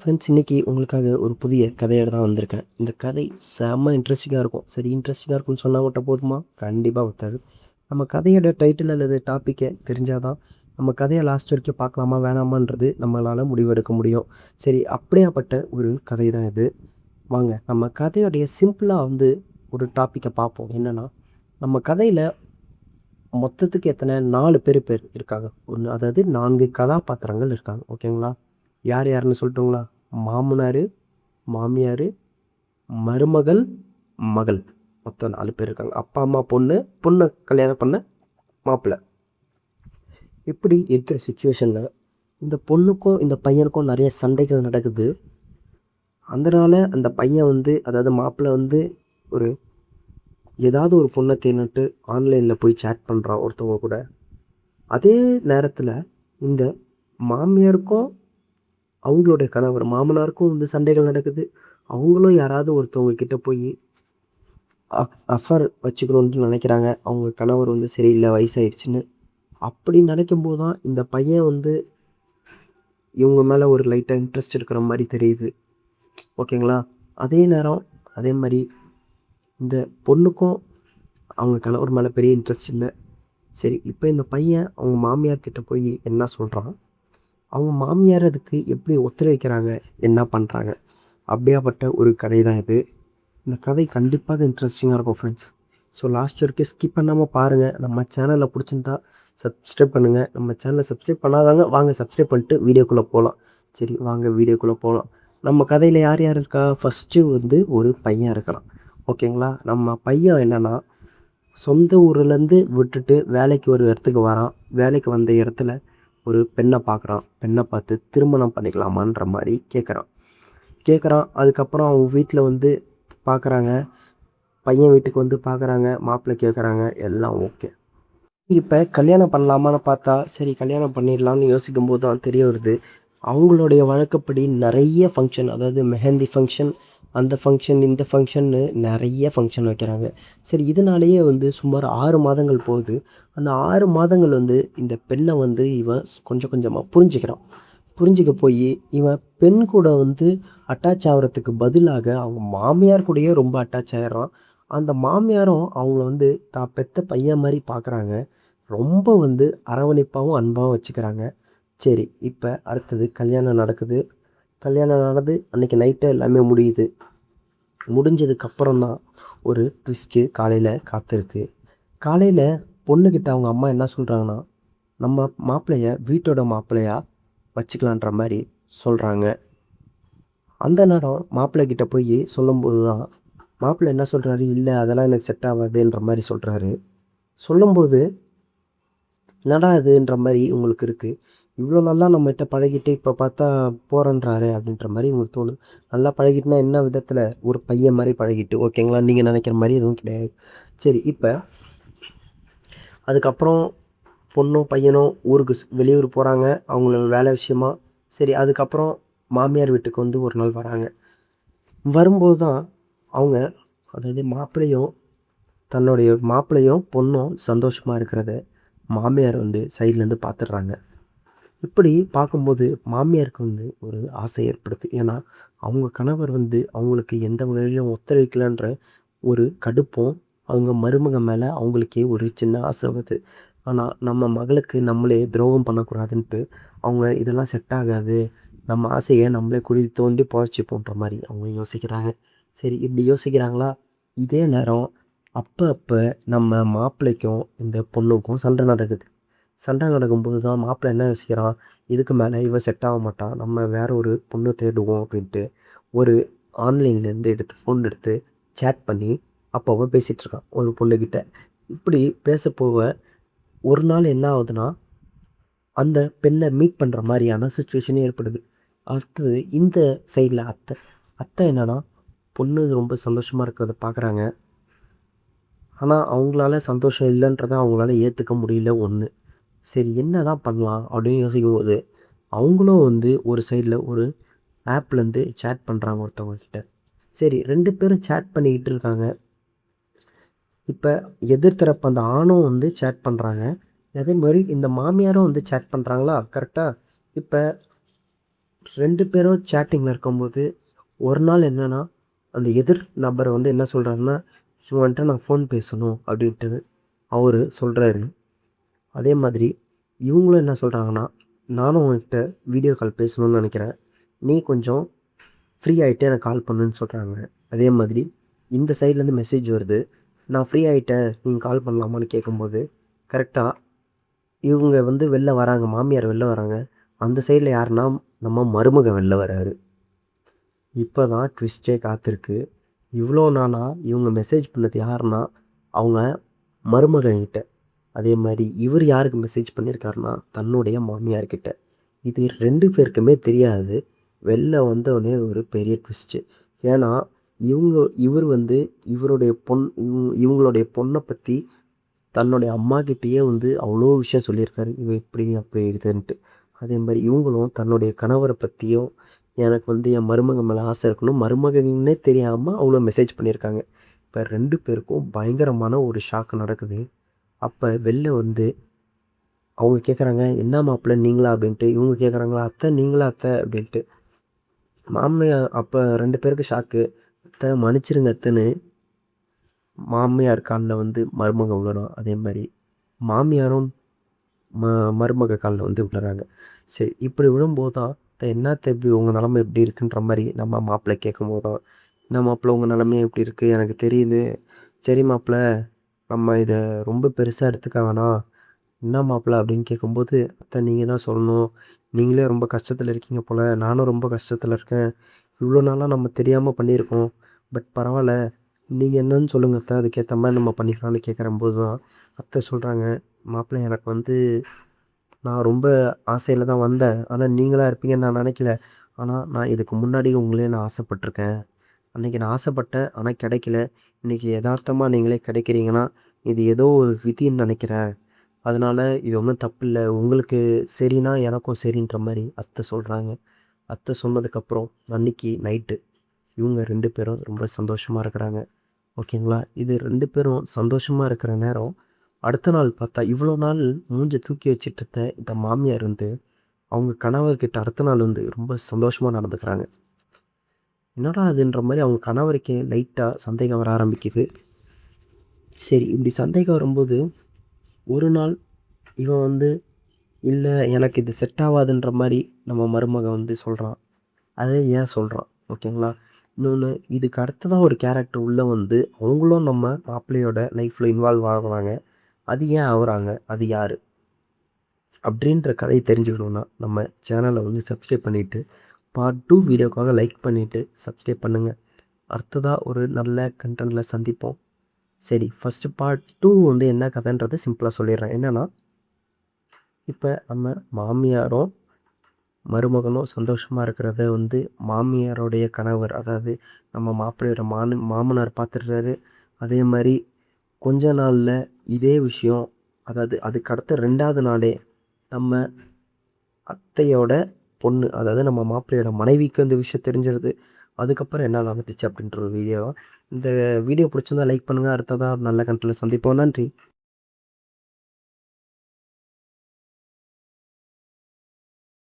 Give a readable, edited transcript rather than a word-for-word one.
Friends, இன்னைக்கு உங்களுக்காக ஒரு புதிய கதையோட தான் வந்திருக்கேன். இந்த கதை செம்ம இன்ட்ரெஸ்டிங்கா இருக்கும். சரி, இன்ட்ரெஸ்டிங்கா இருக்கும்னு சொன்னா மட்டும் போதுமா? கண்டிப்பா பத்தாது. நம்ம கதையோட டைட்டில் அல்லது டாப்பிக்க தெரிஞ்சா தான், நம்ம கதைய லாஸ்ட் வரைக்கும் பார்க்கலாமா, வேணாமான்றது நம்மளால முடிவெடுக்க முடியும். சரி, அப்படியாப்பட்ட ஒரு கதை தான் இது. வாங்க, நம்ம கதையோடைய சிம்பிளா ஒரு டாப்பிக்க பார்ப்போம். என்னன்னா, நம்ம கதையில மொத்தத்துக்கு எத்தன 4 பேர் இருக்காங்க. அதாவது 4 கதாபாத்திரங்கள் இருக்காங்க. ஓகேங்களா? யார் யாருன்னு சொல்லட்டுங்களா? மாமனாரு, மாமியாரு, மருமகள், மகள். மொத்தம் 4 பேர் இருக்காங்க. அப்பா, அம்மா, பொண்ணு, பொண்ண கல்யாணம் பண்ண மாப்பிள்ளை. இப்படி இருக்கிற சிச்சுவேஷன்ல, இந்த பொண்ணுக்கும், இந்த பையனுக்கும் நெறைய சண்டைகள் நடக்குது. அதனால அந்த பையன் அதாவது மாப்பிள்ளை ஒரு ஏதாவது ஒரு பொண்ண தேடின்னுட்டு ஆன்லைன்ல போய் சேட் பண்றான் ஒருத்தவங்க கூட. அதே நேரத்துல இந்த மாமியாருக்கும், அவங்களுடைய கணவர் மாமனாருக்கும் சண்டைகள் நடக்குது. அவங்களும் யாராவது ஒருத்தவங்க கிட்ட போயி அஃபேர் வச்சுக்கணுன்ட்டு நினைக்கிறாங்க. அவங்க கணவர் சரியில்ல, வயசாயிடுச்சுன்னு. அப்படி நினைக்கும்போது தான் இந்த பையன் இவங்க மேல ஒரு லைட்டா இன்ட்ரெஸ்ட் இருக்கிற மாரி தெரியுது. ஓகேங்களா? அதே நேரம், அதே மாரி இந்த பொண்ணுக்கும் அவங்க கணவர் மேல பெரிய இன்ட்ரெஸ்ட் இல்ல. சரி, இப்ப இந்த பையன் அவங்க மாமியார் கிட்ட போய் என்ன சொல்றான்? அவங்க மாமியார் அதுக்கு எப்படி ஒத்துழைக்கிறாங்க? என்ன பண்றாங்க? அப்படியாப்பட்ட ஒரு கதை தான் இது. இந்த கதை கண்டிப்பாக இன்ட்ரெஸ்டிங்கா இருக்கும் ஃப்ரெண்ட்ஸ். ஸோ லாஸ்ட் வரைக்கும் ஸ்கிப் பண்ணாம பாருங்க. நம்ம சேனல புடிச்சிருந்தா சப்ஸ்கிரைப் பண்ணுங்க. நம்ம சேனல சப்ஸ்கிரைப் பண்ணாதவங்க வாங்க சப்ஸ்கிரைப் பண்ணிட்டு வீடியோக்குள்ள போலாம். சரி, வாங்க வீடியோக்குள்ள போலாம். நம்ம கதையில யார் யார் இருக்கா? ஃபர்ஸ்ட்டு ஒரு பையன் இருக்கிறான். ஓகேங்களா? நம்ம பையன் என்னன்னா, சொந்த ஊர்லேருந்து விட்டுட்டு வேலைக்கு ஒரு இடத்துக்கு வரான். வேலைக்கு வந்த இடத்துல ஒரு பெண்ண பார்க்குறான். பெண்ண பார்த்து திருமணம் பண்ணிக்கலாமான்ற மாரி கேட்குறான். அதுக்கப்புறம் அவங்க வீட்ல பார்க்குறாங்க. பையன் வீட்டுக்கு பார்க்குறாங்க. மாப்பிள்ளை கேட்குறாங்க. எல்லாம் ஓகே. இப்ப கல்யாணம் பண்ணலாமான்னு பார்த்தா, சரி கல்யாணம் பண்ணிடலான்னு யோசிக்கும்போது தான் தெரிய வருது. அவங்களுடைய வழக்கப்படி நெறைய ஃபங்க்ஷன், அதாவது மெஹந்தி ஃபங்க்ஷன், அந்த ஃபங்க்ஷன், இந்த ஃபங்க்ஷன்னு நெறைய ஃபங்க்ஷன் வைக்கிறாங்க. சரி, இதனாலேயே சுமார் 6 மாதங்கள் போகுது. அந்த 6 மாதங்கள் இந்த பெண்ண இவன் கொஞ்சம் கொஞ்சமா புரிஞ்சுக்கிறான். புரிஞ்சுக்க போயி, இவன் பெண் கூட அட்டாச் ஆகுறதுக்கு பதிலாக, அவங்க மாமியார் கூடயே ரொம்ப அட்டாச் ஆயிடுறான். அந்த மாமியாரும் அவங்கள தான் பெத்த பையன் மாரி பார்க்குறாங்க. ரொம்ப அரவணைப்பாவும், அன்பாவும் வச்சுக்கிறாங்க. சரி, இப்ப அடுத்தது கல்யாணம் நடக்குது. கல்யாணம் நடந்து அன்னைக்கு நைட்டே எல்லாமே முடியுது. முடிஞ்சதுக்கப்புறம் தான் ஒரு ட்விஸ்ட்டு காலையில காத்திருக்கு. காலையில பொண்ணுகிட்ட அவங்க அம்மா என்ன சொல்றாங்கன்னா, நம்ம மாப்பிள்ளைய வீட்டோட மாப்பிள்ளையா வச்சுக்கலான்ற மாரி சொல்றாங்க. அந்த நேரம் மாப்பிள்ளை கிட்ட போய் சொல்லும்போது தான், மாப்பிள்ளை என்ன சொல்றாரு, "இல்ல அதெல்லாம் எனக்கு செட் ஆவாதுன்ற" மாரி சொல்றாரு. சொல்லும்போது, "என்னடா இதுன்ற மாரி உங்களுக்கு இருக்கு. இவ்ளோ நல்லா நம்மட்ட பழகிட்டு இப்ப பார்த்தா போறேன்றாரே!" அப்படின்ற மாரி உங்களுக்கு தோணுது. நல்லா பழகிட்டுனா என்ன விதத்தில? ஒரு பையன் மாரி பழகிட்டு, ஓகேங்களா? நீங்க நெனைக்கிற மாரி எதுவும் கிடையாது. சரி, இப்ப அதுக்கப்புறம் பொண்ணும், பையனும் ஊருக்கு வெளியூர் போறாங்க. அவங்களோட வேலை விஷயமா. சரி, அதுக்கப்புறம் மாமியார் வீட்டுக்கு ஒரு நாள் வராங்க. வரும்போது தான் அவங்க, அதாவது தன்னுடைய மாப்பிள்ளையும், பொண்ணும் சந்தோஷமா இருக்கிறத மாமியார் சைட்லேருந்து பார்த்துடுறாங்க. இப்படி பார்க்கும்போது மாமியாருக்கு ஒரு ஆசை ஏற்படுது. ஏன்னா, அவங்க கணவர் அவங்களுக்கு எந்த வகையிலும் ஒத்துழைக்கலன்ற ஒரு கடுப்பும், அவங்க மருமக மேல அவங்களுக்கே ஒரு சின்ன ஆசை வருது. ஆனா, நம்ம மகளுக்கு நம்மளே துரோகம் பண்ணக்கூடாதுன்ட்டு, அவங்க இதெல்லாம் செட் ஆகாது. நம்ம ஆசைய நம்மளே குழி தோண்டி புதைச்சுப்போன்ற மாரி அவங்க யோசிக்கிறாங்க. சரி, இப்படி யோசிக்கிறாங்களா? இதே நேரம் அப்ப அப்ப நம்ம மாப்பிள்ளைக்கும், இந்த பொண்ணுக்கும் சண்டை நடக்குது. சண்டை நடக்கும்போது தான் மாப்பிள்ளை என்ன யோசிக்கிறான், இதுக்கு மேல இவ செட் ஆக மாட்டா. நம்ம வேற ஒரு பொண்ணு தேடுவோம் அப்படின்ட்டு, ஒரு ஆன்லைன்லேருந்து ஃபோன் எடுத்து சேட் பண்ணி அப்பப்போ பேசிகிட்ருக்கான் ஒரு பொண்ணுக்கிட்ட. இப்படி பேசப்போக ஒரு நாள் என்ன ஆகுதுன்னா, அந்த பெண்ண மீட் பண்ற மாரியான சிச்சுவேஷன் ஏற்படுது. அடுத்தது இந்த சைட்ல அத்தை. அத்தை என்னன்னா, பொண்ணு ரொம்ப சந்தோஷமா இருக்கிறத பார்க்குறாங்க. ஆனா, அவங்களால சந்தோஷம் இல்லன்றத அவங்களால ஏத்துக்க முடியல ஒண்ணு. சரி, என்னதான் பண்ணலாம் அப்படின்னு யோசிக்கும்போது, அவங்களும் ஒரு சைட்ல ஒரு ஆப்லேருந்து சேட் பண்றாங்க ஒருத்தவங்க கிட்ட. சரி, 2 பேரும் சேட் பண்ணிக்கிட்டு இருக்காங்க. இப்ப எதிர் தரப்பு அந்த ஆணும் சேட் பண்றாங்க. அதே மாரி இந்த மாமியாரும் சேட் பண்றாங்களா, கரெக்ட்டா? இப்ப 2 பேரும் சேட்டிங்கில இருக்கும்போது, ஒரு நாள் என்னன்னா, அந்த எதிர் நபர் வந்து என்ன சொல்றாருன்னா, "உன்ட்ட நான் ஃபோன் பேசணும்" அப்படின்ட்டு அவரு சொல்றாரு. அதே மாதிரி இவங்களும் என்ன சொல்றாங்கன்னா, "நானும் உன்கிட்ட வீடியோ கால் பேசணும்னு நெனைக்கிறேன். நீ கொஞ்சம் ஃப்ரீ ஆயிட்டு எனக்கு கால் பண்ணுன்னு" சொல்றாங்க. அதே மாதிரி இந்த சைட்லேருந்து மெசேஜ் வருது. "நான் ஃப்ரீ ஆயிட்டேன். நீங்க கால் பண்ணலாமான்னு?" கேட்கும்போது, கரெக்ட்டா இவங்க வந்து வெளில வராங்க. மாமியார் வெளில வராங்க. அந்த சைட்ல யாருன்னா, நம்ம மருமகன் வெளில வராரு. இப்ப தான் ட்விஸ்ட்டே காத்திருக்கு. இவ்ளோ நாளா இவங்க மெசேஜ் பண்ணது யாருன்னா, அவங்க மருமகன்கிட்ட. அதே மாரி இவரு யாருக்கு மெசேஜ் பண்ணியிருக்காருன்னா, தன்னுடைய மாமியார் கிட்ட. இது 2 பேருக்குமே தெரியாது. வெளில வந்தோனே ஒரு பெரிய ட்விஸ்ட்டு. ஏன்னா, இவரு வந்து இவருடைய இவங்களுடைய பொண்ண பத்தி தன்னுடைய அம்மாகிட்டயே வந்து அவ்வளோ விஷயம் சொல்லியிருக்காரு. இவ இப்படி, அப்படி இதுன்ட்டு. அதே மாரி இவங்களும் தன்னுடைய கணவர பத்தியும், எனக்கு வந்து என் மருமகன் மேல ஆசை இருக்கணும். மருமகன்னே தெரியாம அவ்வளோ மெசேஜ் பண்ணியிருக்காங்க. இப்ப 2 பேருக்கும் பயங்கரமான ஒரு ஷாக் நடக்குது. அப்ப வெளில வந்து அவங்க கேட்குறாங்க, "என்ன மாப்பிள நீங்களா?" அப்படின்ட்டு. இவங்க கேட்குறாங்களா, "அத்தை நீங்களா அத்தை?" அப்படின்ட்டு. மாமியார் அப்ப 2 பேருக்கு ஷாக்கு. "அத்தை மன்னிச்சிடுங்க அத்தைன்னு" மாமியார் கால்ல வந்து மருமகன் விழறான். அதே மாரி மாமியாரும் ம மருமக கால்ல வந்து விழுறாங்க. சரி இப்படி விழும்போது தான், "என்னாத்த இப்படி உங்க நிலைமை எப்படி இருக்குன்ற" மாரி நம்ம மாப்பிள்ளை கேட்கும்போது தான், "என்ன மாப்பிள உங்க நிலைமை எப்படி இருக்கு? எனக்கு தெரியுது. சரி மாப்பிள நம்ம இத ரொம்ப பெருசா எடுத்துக்க வேணாம். என்ன மாப்பிள?" அப்படின்னு கேட்கும்போது, "அத்த நீங்க தான் சொல்லணும். நீங்களே ரொம்ப கஷ்டத்துல இருக்கீங்க போல. நானும் ரொம்ப கஷ்டத்துல இருக்கேன். இவ்வளோ நாளா நம்ம தெரியாம பண்ணியிருக்கோம். பட் பரவால்ல. நீங்க என்னன்னு சொல்லுங்க அத்த. அதுக்கேத்த மாரி நம்ம பண்ணிக்கலாம்னு" கேட்குறம்போது தான், அத்தை சொல்றாங்க, "மாப்பிள எனக்கு வந்து நான் ரொம்ப ஆசையில தான் வந்தேன். ஆனா நீங்களா இருப்பீங்கன்னு நான் நெனைக்கல. ஆனா நான் இதுக்கு முன்னாடி உங்களயே நான் ஆசைப்பட்டுருக்கேன். அன்னைக்கு நான் ஆசைப்பட்டேன். ஆனா கெடைக்கல. இன்னைக்கு எதார்த்தமா நீங்களே கிடைக்கிறீங்கன்னா, இது ஏதோ ஒரு விதின்னு நெனைக்கிறேன். அதனால இது ஒண்ணும் தப்பில்ல. உங்களுக்கு சரின்னா எனக்கும் சரின்ற மாரி அத்தை சொல்றாங்க. அத்தை சொன்னதுக்கப்புறம் அன்னைக்கு நைட்டு இவங்க 2 பேரும் ரொம்ப சந்தோஷமா இருக்கிறாங்க. ஓகேங்களா? இது 2 பேரும் சந்தோஷமா இருக்கிற நேரம், அடுத்த நாள் பார்த்தா இவ்வளோ நாள் மூஞ்ச தூக்கி வச்சுட்டுருந்த இந்த மாமியார் வந்து, அவங்க கணவர்கிட்ட அடுத்த நாள் வந்து ரொம்ப சந்தோஷமா நடந்துக்கிறாங்க. என்னடா இதுன்ற மாரி அவங்க கணவருக்கே லைட்டா சந்தேகம் வர ஆரம்பிக்குது. சரி இப்படி சந்தேகம் வரும்போது, ஒரு நாள் இவன் வந்து, "இல்ல எனக்கு இது செட் ஆவாதுன்ற" மாரி நம்ம மருமகன் வந்து சொல்றான். அதை ஏன் சொல்றான்? ஓகேங்களா? இன்னொன்னு இதுக்கு அடுத்ததா ஒரு கேரக்டர் உள்ள வந்து, அவங்களும் நம்ம மாப்பிள்ளையோட லைஃப்ல இன்வால்வ் ஆகுறாங்க. அது ஏன் ஆவுறாங்க? அது யாரு? அப்படின்ற கதைய தெரிஞ்சுக்கணுன்னா, நம்ம சேனல வந்து சப்ஸ்கிரைப் பண்ணிட்டு, பார்ட் 2 வீடியோக்காக லைக் பண்ணிட்டு, சப்ஸ்கிரைப் பண்ணுங்க. அடுத்ததா ஒரு நல்ல கன்டென்ட்ல சந்திப்போம். சரி, ஃபர்ஸ்ட்டு பார்ட் 2 வந்து என்ன கதைன்றத சிம்பிளா சொல்லிடுறேன். என்னன்னா, இப்ப நம்ம மாமியாரும், மருமகனும் சந்தோஷமா இருக்கிறத வந்து மாமியாருடைய கணவர், அதாவது நம்ம மாப்பிள்ளையோட மாமனார் பார்த்துடுறாரு. அதே மாரி கொஞ்ச நாள்ல இதே விஷயம், அதாவது அதுக்கு அடுத்த 2வது நாளே நம்ம அத்தையோட பொண்ணு, அதாவது நம்ம மாப்பிள்ளையோட மனைவிக்கு இந்த விஷயம் தெரிஞ்சிருது. அதுக்கப்புறம் என்ன நடந்துச்சு அப்படின்ற ஒரு வீடியோ. இந்த வீடியோ பிடிச்சிருந்தா லைக் பண்ணுங்க. அடுத்ததா ஒரு நல்ல கன்டென்ட்ல சந்திப்போம். நன்றி.